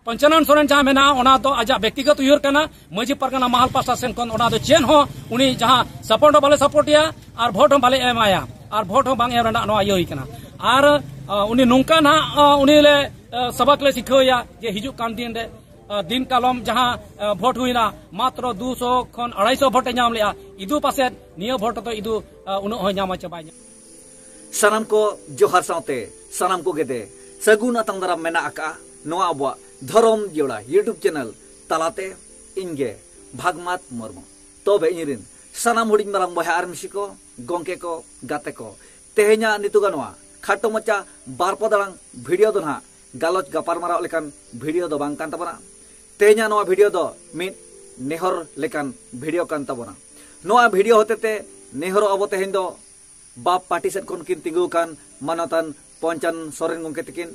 पंचानन सोरेन जहाँ मेना ओना तो आजा व्यक्तिगत उयर कना मजी परगना महल पासा सेन कोन ओना तो चेन हो उनी जहाँ सपोर्ट बाले सपोर्टिया और भोट बाले एमाया और भोट बांग एम रना नवा योई कना और उनी नुंका ना उनी ले सबक ले सिखोया जे हिजु कान दिन रे दिन कालम जहाँ भोट हुईना मात्र 200 खन 250 भोट नाम लिया इदु पासे नियो भोट तो इदु उनो हो नाम चबाय सानाम को जोहार साउते सानाम को गेदे सगुन अतंग दरा मेना आका नोआ अबवा धरम जोड़ा यूट्यूब चैनल तलाते इनगे भागमात मुर्मू तबे इनिरिन सानाम हुडिंग मारांग बहा आरमिसी को गोंके को गाते को तेहेnya नितुगा नोआ खाटो मचा बारपदालांग वीडियो दो ना गालोच गापार माराव लेकान वीडियो दो बांग कान ताबना तेहेnya नोआ वीडियो दो मिट नेहर लेकान वीडियो कान ताबना नोआ वीडियो होतेते नेहर अबो तेहेन दो बाप पार्टी सेट कोन किन तिंगु कान मानतन पंचानन सोरेन गोंके तकिन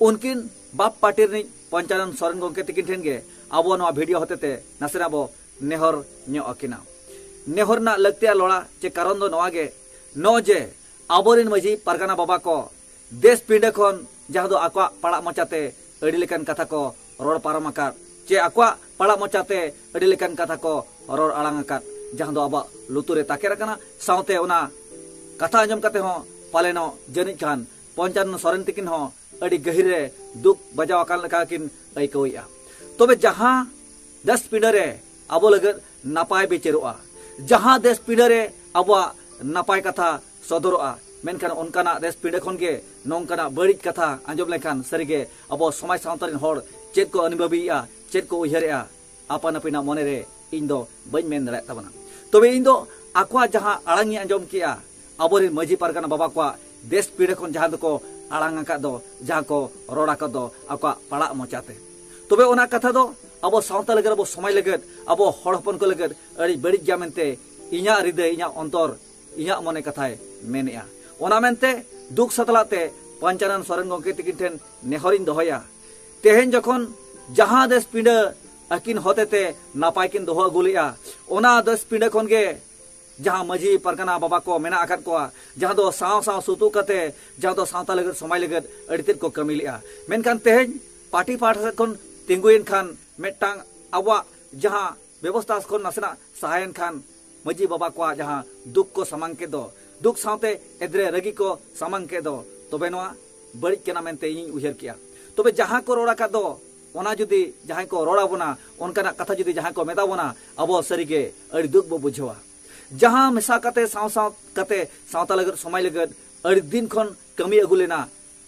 उनकिन बाप पार्टी रे पंचानन सोरेन गोंके तकिन ठेन गे अबो नोआ वीडियो होतेते नासेना बो नेहर न्यो अकिना नेहर ना लगतिया लोड़ा चे कारण दो नोआ गे नो जे आबोरिन मजी परगना बाबा को देश पिंडे खन जहाँ दो आक्वा पड़ा मचाते अड़ी लेकन कथा को रोड पारम आकार चे आक्वा पड़ा मचाते अड़ी लेकन कथा को रोड आड़ांग आकार जहाँ दो आबा लुतुरे ताकेर कना साउते उना कथा अंजम कते हो पालेनो जनिज खान पंचानन सोरेन तकिन हो अड़ी गहिरे दुख बजाव आकान लका किन अइकौइया तबे जहाँ देश पिंडे रे आबो लगत नापाय बेचेरोआ जहाँ देश पिंडे रे आबो नापाय कथा सदरोआ मेनखान उनकाना देश पिंडे खन गे नोंकाना बड़िज कथा आंजम लेखान सरिगे अब समाज सावतारिन होड़ चेद को अनुभविया चेद को उयहरेआ आपन अपिना मने रे इन दो बइन मेन दरे ताबना तबे इन दो आक्वा जहाँ आड़ांगी आंजम किया आबोरिन मजी परगना बाबा को देश पिंडे खन जहाँ को आड़ांग का दो जहाँ को रोड़ा का दो आक्वा पड़ा मचाते तबे ओना कथा दो अब सावता लगत अब समय लगत अब होड़ हपन को लगत अड़ी बड़िज गया मेनते इña हृदय इña अंतर इña मने कथाय मेनेआ ओना मेनते दुख सतलाते पंचानन सोरेन गोंके तकिन ठेन नेहरिन दोहया तेहेन जखन जहाँ देश पिंडे अकिन होतेते नापाय किन दोह अगुलिया ओना देश पिंडे खन गे जहाँ मजी परगना बाबा को मेना आकात को जहाँ दो साव साव सुतु कते जहाँ दो सावता लगत समय लगत अड़ितेद को कमी लिया मेनखान तेहेन पार्टी पार्टी खन तिंगुइन खान मेटांग आवा जहाँ व्यवस्था खन नासना सहायन खान मजी बाबा को जहाँ दुख को सामांग के दो दुख सावते एद्रे रगी को सामांग के दो तबे नोआ बड़िज केना मेनते इन उयहर किया तबे जहाँ को रोड़ा का दो ओना जुदी जहाँ को रोड़ा बोना उनकाना कथा जुदी जहाँ को मेता बोना अब सरीगे अड़ी दुख बो बुझवा जहाँ मेसा कते साव साव कते सावता लगत समय लगत अड़ी दिन खन कमी अगु लेना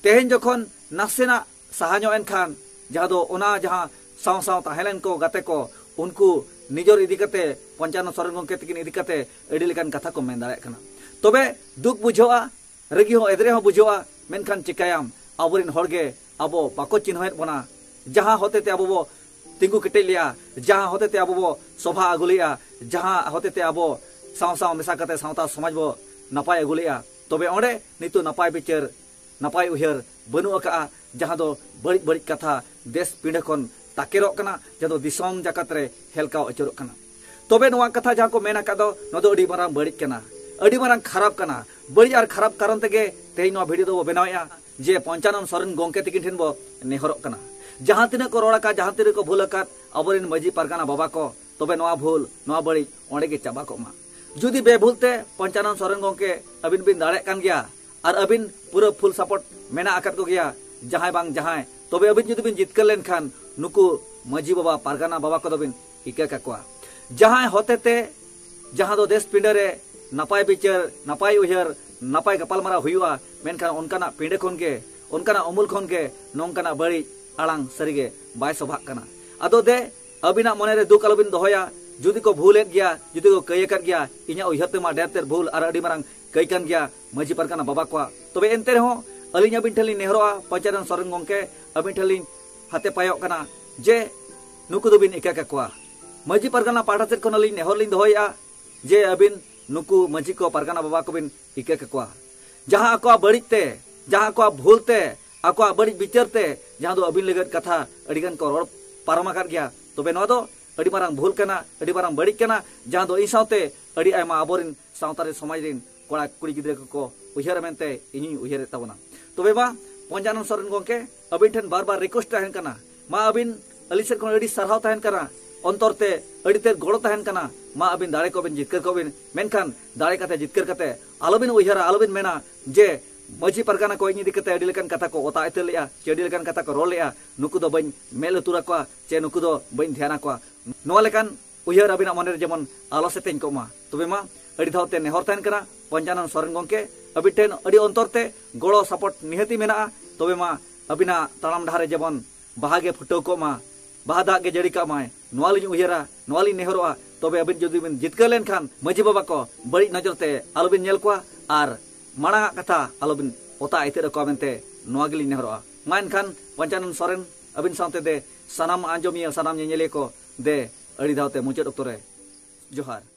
तेहेन जखन नासेना साहाño एन खान जहाँ दो ओना जहाँ साव साव ताहेलन को गाते को उनको निजोर इदी कते पंचानन सोरेन गोंके तकिन इदी कते अड़ी लेकान कथा को मेन दाड़े कना तबे दुख बुझोआ रगी हो एदरे हो बुझोआ मेनखान चिकायाम आबोरिन होड़गे आबो बाको चिन्हयत बोना जहाँ होतेते आबो बो तिंगु केटे लिया जहाँ होतेते आबो बो सभा अगुलिया जहाँ होतेते आबो साव साव मेसा कते सावता समाज बो नपाय अगुलिया तबे ओंडे नितु नपाय बिचार नपाय उयहर बनु अका जहाँ दो बड़िज बड़िज कथा देश पिंडे खन ताकेरोक कना जहाँ दो दिसोम जाकत रे हेलकाव अचुरोक कना तबे नोआ कथा जहाँ को मेना का दो नो दो अड़ी मारांग बड़िज कना अड़ी मारांग खराब कना बड़िज आर खराब कारण तेगे तेहेन नोआ वीडियो दो बनाया जे पंचानन सोरेन गोंके तकिन ठेन बो नेहरोक कना जहाँ तिना को रोड़ा का जहाँ तिना को भूल अकात अबोरिन मजी परगना बाबा को तबे नोआ भूल नोआ बड़िज ओंडे गे चाबा को मा जुदी बेभूलते पंचानन सोरेन गोंके अबिन बिन दाड़े कान गया और अबिन पूरा फुल सपोर्ट मेना आकात को गया जहाँ बांग जहाँ तबे अबिन जुदी बिन जितकर लेन खान नुकु मजी बाबा परगना बाबा को दबिन इका काकुआ जहाँ होतेते जहाँ दो देश पिंडे रे नापाय बिचार नापाय उयहर नापाय गपालमारा हुआ मेनखान उनकाना पिंडे खन गे उनकाना अमूल खन गे नोंकाना बड़िज आड़ांग सरीगे बाय सभाग कना अदो दे अबिना मने रे दुख आलोबिन दोहया जुदी को भूलेत गया जुदी को कयकत गया इña उयहरते मा डेरतेर भूल और अड़ी मारांग कयकन गया मजी परगना बाबा को तबे एनते रहो अलिñ अबिन ठेलिñ नेहरोआ पंचानन सोरेन गोंके अबिन ठेलिñ हाते पायोक कना जे नुकु दोबिन इका काकुआ मजी परगना पाठा सेट खन अलिñ नेहर लिñ दोहया जे अबिन नुकु मजी को परगना बाबा को बिन इका काकुआ जहाँ आको बड़िजते जहाँ आको भूलते आको बड़िज बिचारते जहाँ दो अबिन लगत कथा अड़िगन को रोड पारम आकात गया तबे नोआ दो अड़ी मारांग भूल कना अड़ी मारांग बड़िज कना जहाँ दो इ सावते अड़ी आयमा आबोरिन सावतारे समाज रिन कोड़ा कुड़ी गिद्रे को उयहर मेनते इñi उयहर ताबना तबे बा पंचानन सोरेन गोंके अबिन ठेन बार बार रिक्वेस्ट ताहेन कना मा अबिन अली सेर कोन अडी सरहाव तहन कना अंतरते अडीते गड़ो तहन कना मा अबिन दाड़े को बिन जितकर को बिन मेनखान दाड़े कते जितकर कते आलोबिन उयहरा आलोबिन मेना जे मजी परगाना को इदी कते अडी लेकन कथा को ओता एतलेया चे अडी लेकन कथा को रोलेया नुकु दो बइन मेल तुरा को चे नुकु दो बइन ध्याना को नोआ लेकन उयहर अबिना मने जेमन आलो सेतेन को मा तबे मा अडी धावते नेहर तहन कना पंचानन सोरेन गंके अबिटेन अडी अंतरते गड़ो सपोर्ट निहति मेना तबे मा अबिना तालाम डाहारे जेमन बाहागे फुटो को मा बाहा दाग गे जड़ी का माय नोआली उयहरा नोआली नेहरोआ तबे अबिन जदि बिन जितकर लेन खान मजी बाबा को बड़ी नजरते आलोबिन नेल को आर माना कथा आलोबिन ओता आइते को मेनते नोआगली नेहरोआ मान खान पंचानन सोरेन अबिन सावते दे सनाम आंजोमिया सनाम नेले को दे अड़ी धावते मुचाद अक्तो रे जोहार।